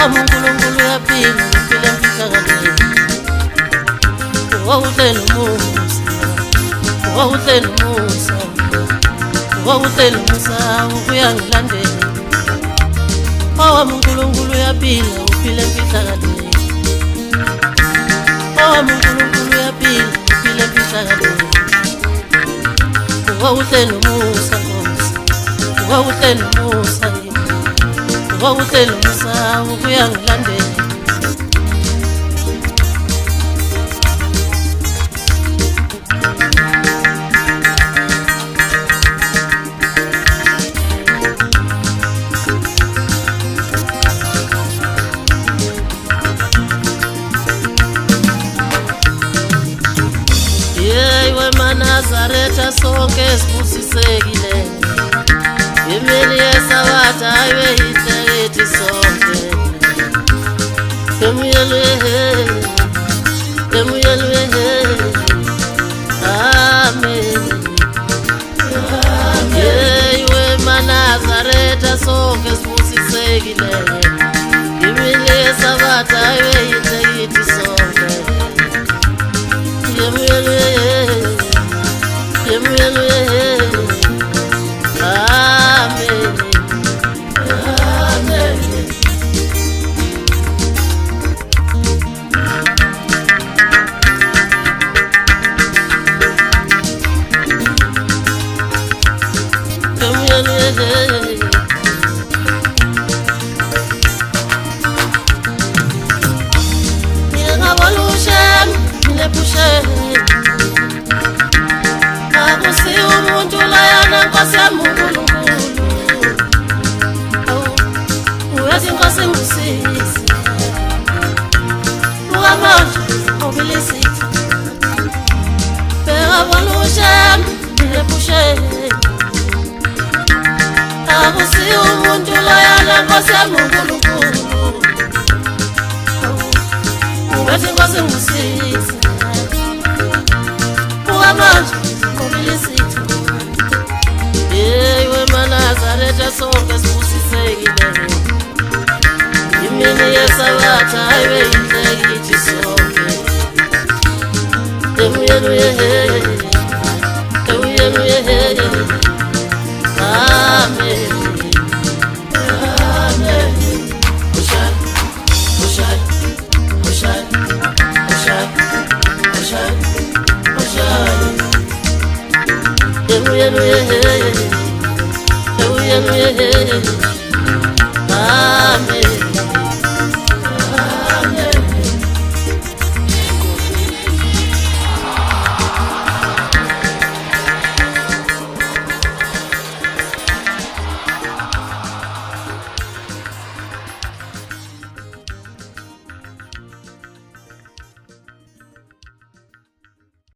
Mungulu ya pili pila mfisagale Wawutelu Musa ukuyangilandela Mungulu ya pila upile mfisagale Mungulu ya pila upile mfisagale Wawutelu Musa ukuyangilandela Yewe Nazareta sonke sibusisekile Imini yeSabatha iwe itethi sonke Emuyelwe Amen Yewe Nazareta sonke sibusisekile Imini yeSabatha iwe itethi sonke Emuyelwe Amen Nazareta sonke sibusisekile Imini yeSabatha iwe itethi sonke Emuyelwe Amen Emuyelwe